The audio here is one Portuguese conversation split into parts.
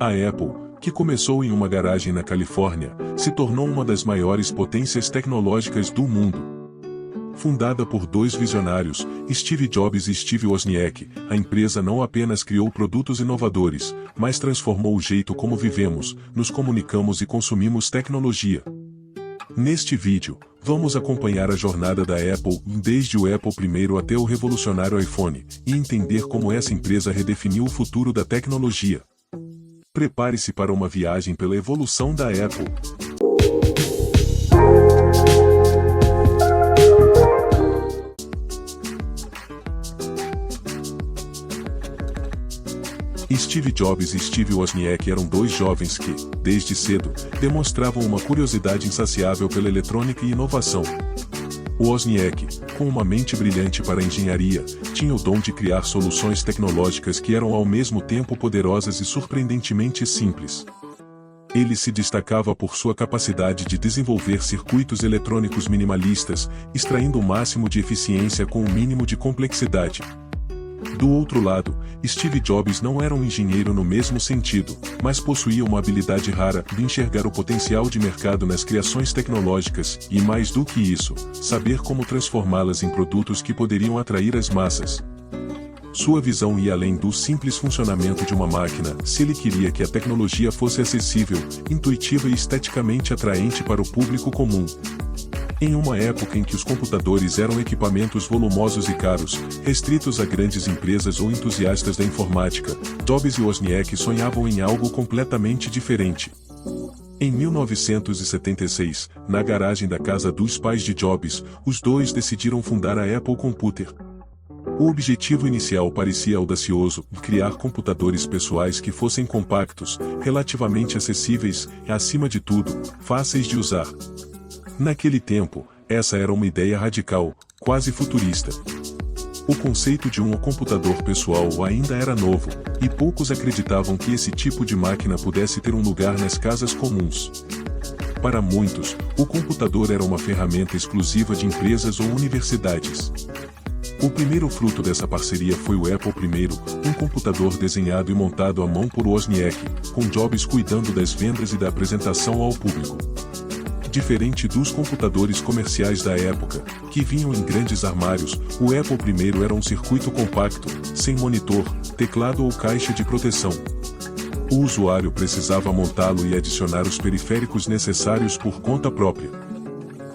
A Apple, que começou em uma garagem na Califórnia, se tornou uma das maiores potências tecnológicas do mundo. Fundada por dois visionários, Steve Jobs e Steve Wozniak, a empresa não apenas criou produtos inovadores, mas transformou o jeito como vivemos, nos comunicamos e consumimos tecnologia. Neste vídeo, vamos acompanhar a jornada da Apple desde o Apple I até o revolucionário iPhone, e entender como essa empresa redefiniu o futuro da tecnologia. Prepare-se para uma viagem pela evolução da Apple. Steve Jobs e Steve Wozniak eram dois jovens que, desde cedo, demonstravam uma curiosidade insaciável pela eletrônica e inovação. Wozniak, com uma mente brilhante para a engenharia, tinha o dom de criar soluções tecnológicas que eram ao mesmo tempo poderosas e surpreendentemente simples. Ele se destacava por sua capacidade de desenvolver circuitos eletrônicos minimalistas, extraindo o máximo de eficiência com o mínimo de complexidade. Do outro lado, Steve Jobs não era um engenheiro no mesmo sentido, mas possuía uma habilidade rara de enxergar o potencial de mercado nas criações tecnológicas e, mais do que isso, saber como transformá-las em produtos que poderiam atrair as massas. Sua visão ia além do simples funcionamento de uma máquina, se ele queria que a tecnologia fosse acessível, intuitiva e esteticamente atraente para o público comum. Em uma época em que os computadores eram equipamentos volumosos e caros, restritos a grandes empresas ou entusiastas da informática, Jobs e Wozniak sonhavam em algo completamente diferente. Em 1976, na garagem da casa dos pais de Jobs, os dois decidiram fundar a Apple Computer. O objetivo inicial parecia audacioso, criar computadores pessoais que fossem compactos, relativamente acessíveis e, acima de tudo, fáceis de usar. Naquele tempo, essa era uma ideia radical, quase futurista. O conceito de um computador pessoal ainda era novo, e poucos acreditavam que esse tipo de máquina pudesse ter um lugar nas casas comuns. Para muitos, o computador era uma ferramenta exclusiva de empresas ou universidades. O primeiro fruto dessa parceria foi o Apple I, um computador desenhado e montado à mão por Wozniak, com Jobs cuidando das vendas e da apresentação ao público. Diferente dos computadores comerciais da época, que vinham em grandes armários, o Apple I era um circuito compacto, sem monitor, teclado ou caixa de proteção. O usuário precisava montá-lo e adicionar os periféricos necessários por conta própria.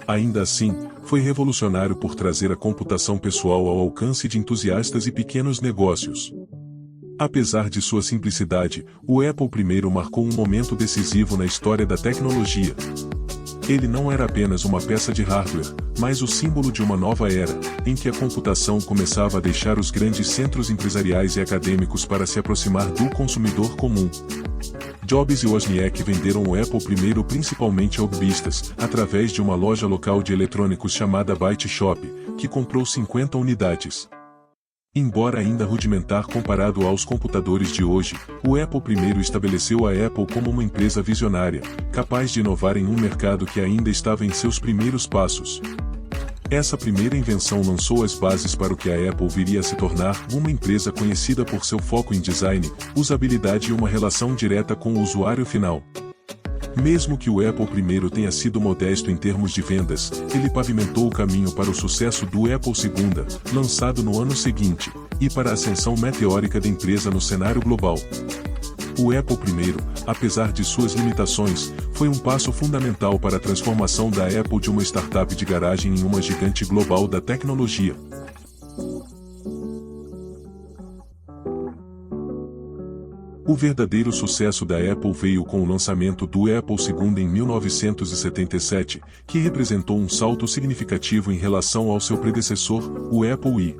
Ainda assim, foi revolucionário por trazer a computação pessoal ao alcance de entusiastas e pequenos negócios. Apesar de sua simplicidade, o Apple I marcou um momento decisivo na história da tecnologia. Ele não era apenas uma peça de hardware, mas o símbolo de uma nova era, em que a computação começava a deixar os grandes centros empresariais e acadêmicos para se aproximar do consumidor comum. Jobs e Wozniak venderam o Apple I principalmente a hobbystas, através de uma loja local de eletrônicos chamada Byte Shop, que comprou 50 unidades. Embora ainda rudimentar comparado aos computadores de hoje, o Apple I estabeleceu a Apple como uma empresa visionária, capaz de inovar em um mercado que ainda estava em seus primeiros passos. Essa primeira invenção lançou as bases para o que a Apple viria a se tornar, uma empresa conhecida por seu foco em design, usabilidade e uma relação direta com o usuário final. Mesmo que o Apple I tenha sido modesto em termos de vendas, ele pavimentou o caminho para o sucesso do Apple II, lançado no ano seguinte, e para a ascensão meteórica da empresa no cenário global. O Apple I, apesar de suas limitações, foi um passo fundamental para a transformação da Apple de uma startup de garagem em uma gigante global da tecnologia. O verdadeiro sucesso da Apple veio com o lançamento do Apple II em 1977, que representou um salto significativo em relação ao seu predecessor, o Apple I.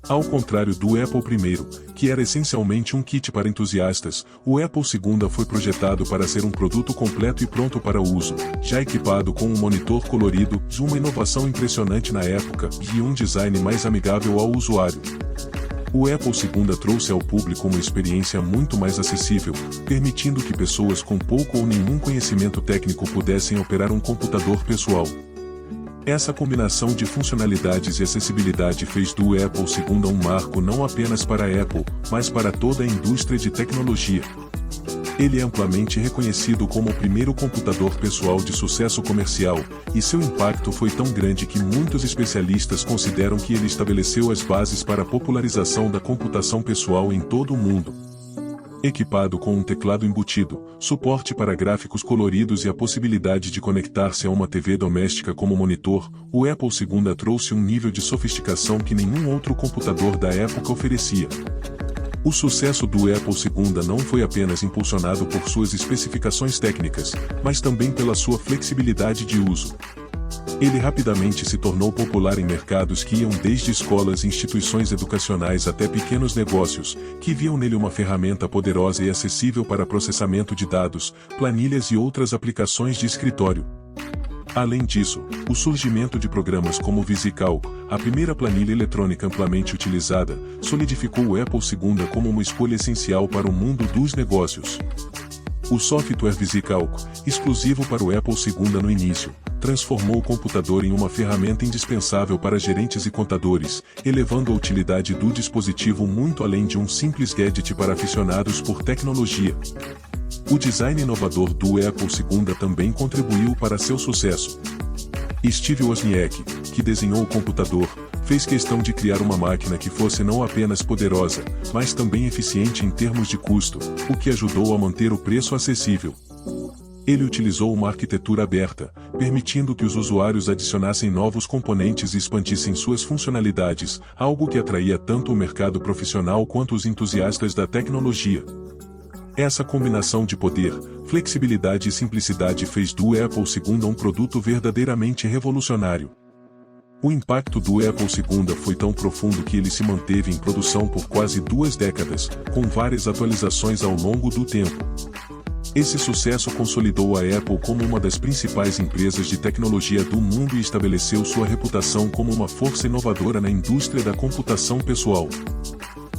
Ao contrário do Apple I, que era essencialmente um kit para entusiastas, o Apple II foi projetado para ser um produto completo e pronto para uso, já equipado com um monitor colorido, uma inovação impressionante na época, e um design mais amigável ao usuário. O Apple II trouxe ao público uma experiência muito mais acessível, permitindo que pessoas com pouco ou nenhum conhecimento técnico pudessem operar um computador pessoal. Essa combinação de funcionalidades e acessibilidade fez do Apple II um marco não apenas para a Apple, mas para toda a indústria de tecnologia. Ele é amplamente reconhecido como o primeiro computador pessoal de sucesso comercial, e seu impacto foi tão grande que muitos especialistas consideram que ele estabeleceu as bases para a popularização da computação pessoal em todo o mundo. Equipado com um teclado embutido, suporte para gráficos coloridos e a possibilidade de conectar-se a uma TV doméstica como monitor, o Apple II trouxe um nível de sofisticação que nenhum outro computador da época oferecia. O sucesso do Apple II não foi apenas impulsionado por suas especificações técnicas, mas também pela sua flexibilidade de uso. Ele rapidamente se tornou popular em mercados que iam desde escolas e instituições educacionais até pequenos negócios, que viam nele uma ferramenta poderosa e acessível para processamento de dados, planilhas e outras aplicações de escritório. Além disso, o surgimento de programas como o VisiCalc, a primeira planilha eletrônica amplamente utilizada, solidificou o Apple II como uma escolha essencial para o mundo dos negócios. O software VisiCalc, exclusivo para o Apple II no início, transformou o computador em uma ferramenta indispensável para gerentes e contadores, elevando a utilidade do dispositivo muito além de um simples gadget para aficionados por tecnologia. O design inovador do Apple II também contribuiu para seu sucesso. Steve Wozniak, que desenhou o computador, fez questão de criar uma máquina que fosse não apenas poderosa, mas também eficiente em termos de custo, o que ajudou a manter o preço acessível. Ele utilizou uma arquitetura aberta, permitindo que os usuários adicionassem novos componentes e expandissem suas funcionalidades, algo que atraía tanto o mercado profissional quanto os entusiastas da tecnologia. Essa combinação de poder, flexibilidade e simplicidade fez do Apple II um produto verdadeiramente revolucionário. O impacto do Apple II foi tão profundo que ele se manteve em produção por quase 2 décadas, com várias atualizações ao longo do tempo. Esse sucesso consolidou a Apple como uma das principais empresas de tecnologia do mundo e estabeleceu sua reputação como uma força inovadora na indústria da computação pessoal.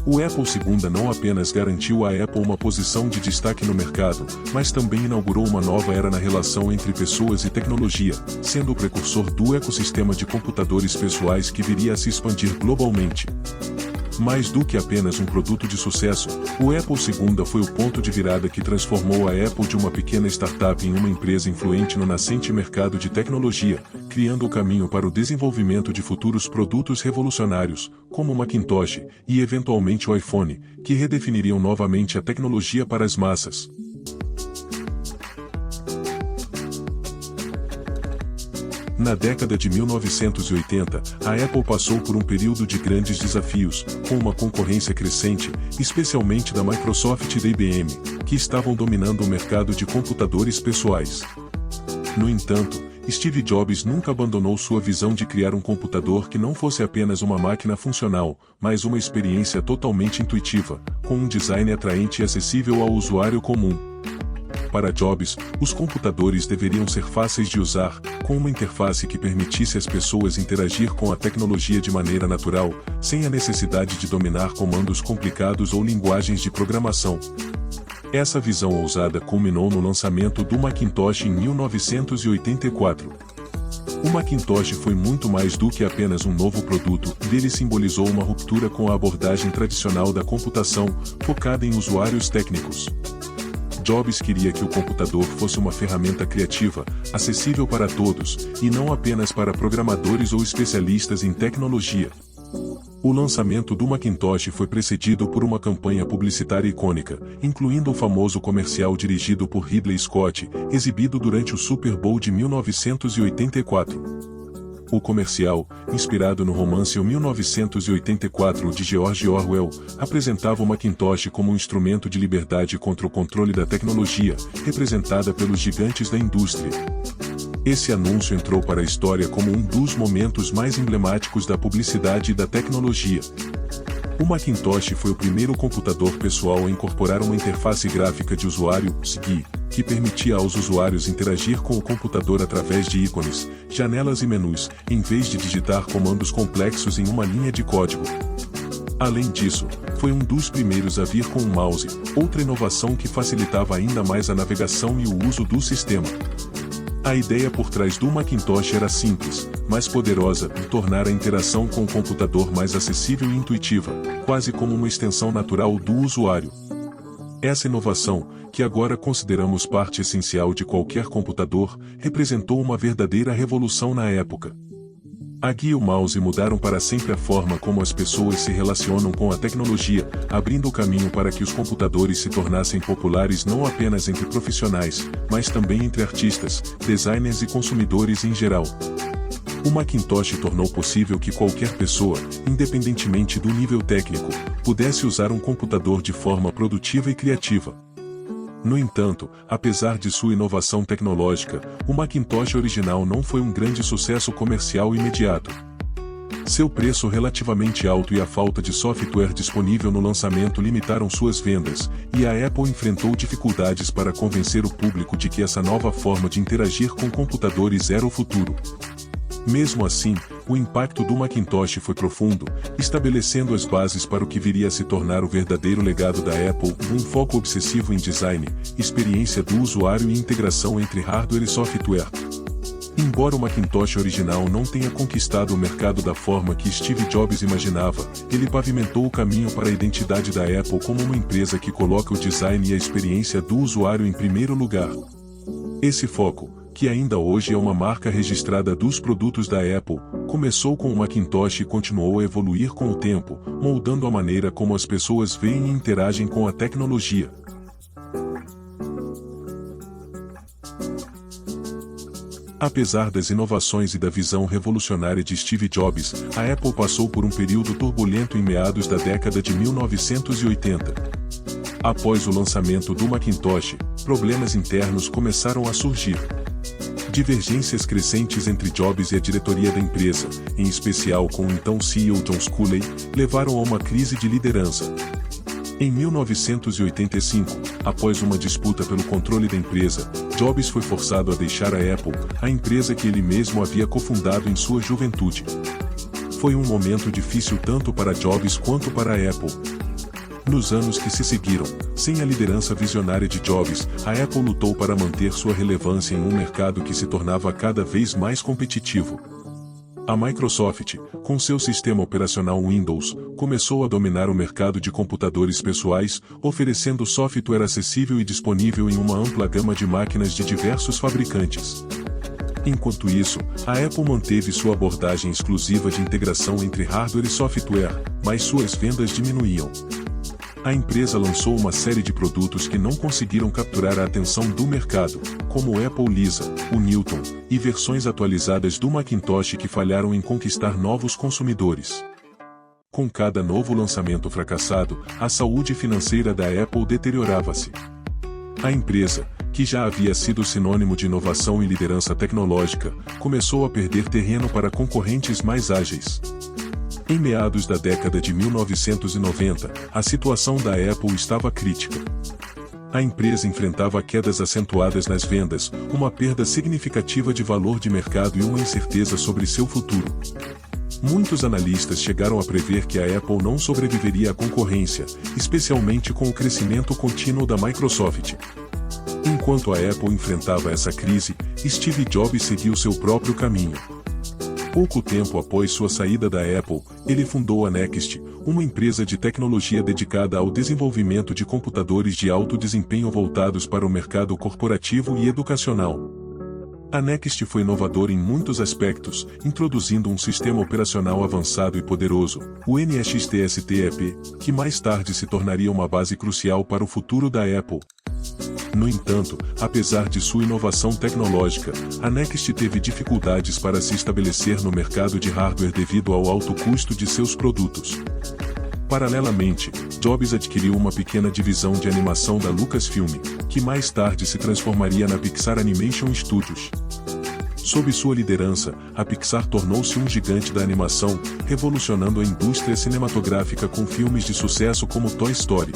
O Apple II não apenas garantiu à Apple uma posição de destaque no mercado, mas também inaugurou uma nova era na relação entre pessoas e tecnologia, sendo o precursor do ecossistema de computadores pessoais que viria a se expandir globalmente. Mais do que apenas um produto de sucesso, o Apple II foi o ponto de virada que transformou a Apple de uma pequena startup em uma empresa influente no nascente mercado de tecnologia, criando o caminho para o desenvolvimento de futuros produtos revolucionários, como o Macintosh e eventualmente o iPhone, que redefiniriam novamente a tecnologia para as massas. Na década de 1980, a Apple passou por um período de grandes desafios, com uma concorrência crescente, especialmente da Microsoft e da IBM, que estavam dominando o mercado de computadores pessoais. No entanto, Steve Jobs nunca abandonou sua visão de criar um computador que não fosse apenas uma máquina funcional, mas uma experiência totalmente intuitiva, com um design atraente e acessível ao usuário comum. Para Jobs, os computadores deveriam ser fáceis de usar, com uma interface que permitisse às pessoas interagir com a tecnologia de maneira natural, sem a necessidade de dominar comandos complicados ou linguagens de programação. Essa visão ousada culminou no lançamento do Macintosh em 1984. O Macintosh foi muito mais do que apenas um novo produto, ele simbolizou uma ruptura com a abordagem tradicional da computação, focada em usuários técnicos. Jobs queria que o computador fosse uma ferramenta criativa, acessível para todos, e não apenas para programadores ou especialistas em tecnologia. O lançamento do Macintosh foi precedido por uma campanha publicitária icônica, incluindo o famoso comercial dirigido por Ridley Scott, exibido durante o Super Bowl de 1984. O comercial, inspirado no romance O 1984 de George Orwell, apresentava o Macintosh como um instrumento de liberdade contra o controle da tecnologia, representada pelos gigantes da indústria. Esse anúncio entrou para a história como um dos momentos mais emblemáticos da publicidade e da tecnologia. O Macintosh foi o primeiro computador pessoal a incorporar uma interface gráfica de usuário, SGI, que permitia aos usuários interagir com o computador através de ícones, janelas e menus, em vez de digitar comandos complexos em uma linha de código. Além disso, foi um dos primeiros a vir com um mouse, outra inovação que facilitava ainda mais a navegação e o uso do sistema. A ideia por trás do Macintosh era simples, mas poderosa, de tornar a interação com o computador mais acessível e intuitiva, quase como uma extensão natural do usuário. Essa inovação, que agora consideramos parte essencial de qualquer computador, representou uma verdadeira revolução na época. A guia e o mouse mudaram para sempre a forma como as pessoas se relacionam com a tecnologia, abrindo o caminho para que os computadores se tornassem populares não apenas entre profissionais, mas também entre artistas, designers e consumidores em geral. O Macintosh tornou possível que qualquer pessoa, independentemente do nível técnico, pudesse usar um computador de forma produtiva e criativa. No entanto, apesar de sua inovação tecnológica, o Macintosh original não foi um grande sucesso comercial imediato. Seu preço relativamente alto e a falta de software disponível no lançamento limitaram suas vendas, e a Apple enfrentou dificuldades para convencer o público de que essa nova forma de interagir com computadores era o futuro. Mesmo assim, o impacto do Macintosh foi profundo, estabelecendo as bases para o que viria a se tornar o verdadeiro legado da Apple, um foco obsessivo em design, experiência do usuário e integração entre hardware e software. Embora o Macintosh original não tenha conquistado o mercado da forma que Steve Jobs imaginava, ele pavimentou o caminho para a identidade da Apple como uma empresa que coloca o design e a experiência do usuário em primeiro lugar. Esse foco, que ainda hoje é uma marca registrada dos produtos da Apple, começou com o Macintosh e continuou a evoluir com o tempo, moldando a maneira como as pessoas veem e interagem com a tecnologia. Apesar das inovações e da visão revolucionária de Steve Jobs, a Apple passou por um período turbulento em meados da década de 1980. Após o lançamento do Macintosh, problemas internos começaram a surgir. Divergências crescentes entre Jobs e a diretoria da empresa, em especial com o então CEO John Sculley, levaram a uma crise de liderança. Em 1985, após uma disputa pelo controle da empresa, Jobs foi forçado a deixar a Apple, a empresa que ele mesmo havia cofundado em sua juventude. Foi um momento difícil tanto para Jobs quanto para a Apple. Nos anos que se seguiram, sem a liderança visionária de Jobs, a Apple lutou para manter sua relevância em um mercado que se tornava cada vez mais competitivo. A Microsoft, com seu sistema operacional Windows, começou a dominar o mercado de computadores pessoais, oferecendo software acessível e disponível em uma ampla gama de máquinas de diversos fabricantes. Enquanto isso, a Apple manteve sua abordagem exclusiva de integração entre hardware e software, mas suas vendas diminuíam. A empresa lançou uma série de produtos que não conseguiram capturar a atenção do mercado, como o Apple Lisa, o Newton, e versões atualizadas do Macintosh que falharam em conquistar novos consumidores. Com cada novo lançamento fracassado, a saúde financeira da Apple deteriorava-se. A empresa, que já havia sido sinônimo de inovação e liderança tecnológica, começou a perder terreno para concorrentes mais ágeis. Em meados da década de 1990, a situação da Apple estava crítica. A empresa enfrentava quedas acentuadas nas vendas, uma perda significativa de valor de mercado e uma incerteza sobre seu futuro. Muitos analistas chegaram a prever que a Apple não sobreviveria à concorrência, especialmente com o crescimento contínuo da Microsoft. Enquanto a Apple enfrentava essa crise, Steve Jobs seguiu seu próprio caminho. Pouco tempo após sua saída da Apple, ele fundou a Next, uma empresa de tecnologia dedicada ao desenvolvimento de computadores de alto desempenho voltados para o mercado corporativo e educacional. A Next foi inovadora em muitos aspectos, introduzindo um sistema operacional avançado e poderoso, o NXT-ST-EP, que mais tarde se tornaria uma base crucial para o futuro da Apple. No entanto, apesar de sua inovação tecnológica, a Next teve dificuldades para se estabelecer no mercado de hardware devido ao alto custo de seus produtos. Paralelamente, Jobs adquiriu uma pequena divisão de animação da Lucasfilm, que mais tarde se transformaria na Pixar Animation Studios. Sob sua liderança, a Pixar tornou-se um gigante da animação, revolucionando a indústria cinematográfica com filmes de sucesso como Toy Story.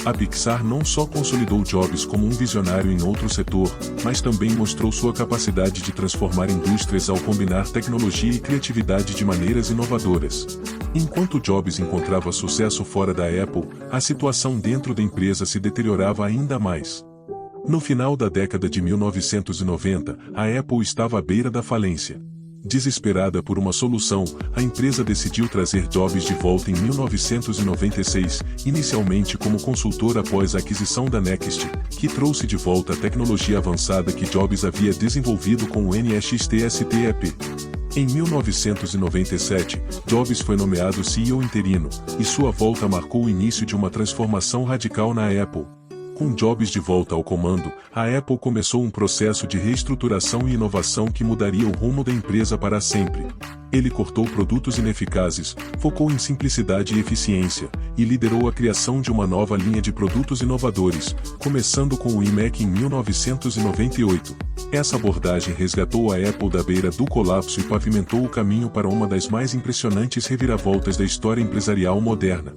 A Pixar não só consolidou Jobs como um visionário em outro setor, mas também mostrou sua capacidade de transformar indústrias ao combinar tecnologia e criatividade de maneiras inovadoras. Enquanto Jobs encontrava sucesso fora da Apple, a situação dentro da empresa se deteriorava ainda mais. No final da década de 1990, a Apple estava à beira da falência. Desesperada por uma solução, a empresa decidiu trazer Jobs de volta em 1996, inicialmente como consultor após a aquisição da Next, que trouxe de volta a tecnologia avançada que Jobs havia desenvolvido com o NXT-STEP. Em 1997, Jobs foi nomeado CEO interino, e sua volta marcou o início de uma transformação radical na Apple. Com Jobs de volta ao comando, a Apple começou um processo de reestruturação e inovação que mudaria o rumo da empresa para sempre. Ele cortou produtos ineficazes, focou em simplicidade e eficiência, e liderou a criação de uma nova linha de produtos inovadores, começando com o iMac em 1998. Essa abordagem resgatou a Apple da beira do colapso e pavimentou o caminho para uma das mais impressionantes reviravoltas da história empresarial moderna.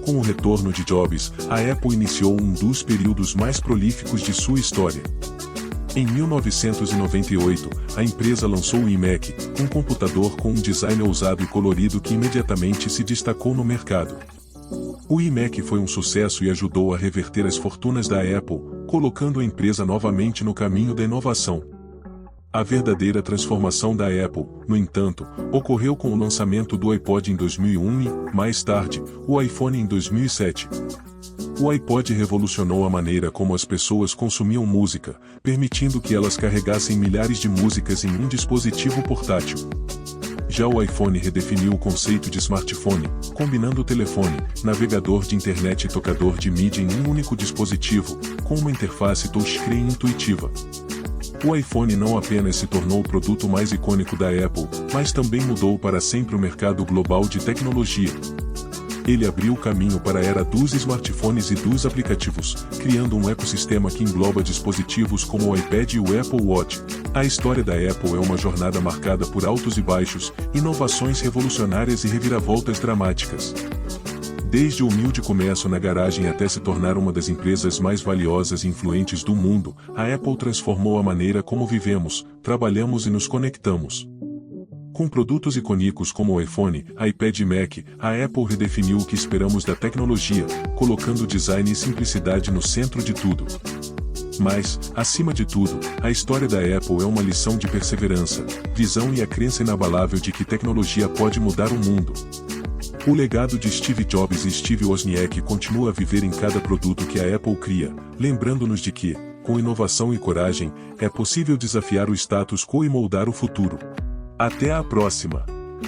Com o retorno de Jobs, a Apple iniciou um dos períodos mais prolíficos de sua história. Em 1998, a empresa lançou o iMac, um computador com um design ousado e colorido que imediatamente se destacou no mercado. O iMac foi um sucesso e ajudou a reverter as fortunas da Apple, colocando a empresa novamente no caminho da inovação. A verdadeira transformação da Apple, no entanto, ocorreu com o lançamento do iPod em 2001 e, mais tarde, o iPhone em 2007. O iPod revolucionou a maneira como as pessoas consumiam música, permitindo que elas carregassem milhares de músicas em um dispositivo portátil. Já o iPhone redefiniu o conceito de smartphone, combinando telefone, navegador de internet e tocador de mídia em um único dispositivo, com uma interface touchscreen intuitiva. O iPhone não apenas se tornou o produto mais icônico da Apple, mas também mudou para sempre o mercado global de tecnologia. Ele abriu o caminho para a era dos smartphones e dos aplicativos, criando um ecossistema que engloba dispositivos como o iPad e o Apple Watch. A história da Apple é uma jornada marcada por altos e baixos, inovações revolucionárias e reviravoltas dramáticas. Desde o humilde começo na garagem até se tornar uma das empresas mais valiosas e influentes do mundo, a Apple transformou a maneira como vivemos, trabalhamos e nos conectamos. Com produtos icônicos como o iPhone, iPad e Mac, a Apple redefiniu o que esperamos da tecnologia, colocando design e simplicidade no centro de tudo. Mas, acima de tudo, a história da Apple é uma lição de perseverança, visão e a crença inabalável de que tecnologia pode mudar o mundo. O legado de Steve Jobs e Steve Wozniak continua a viver em cada produto que a Apple cria, lembrando-nos de que, com inovação e coragem, é possível desafiar o status quo e moldar o futuro. Até a próxima!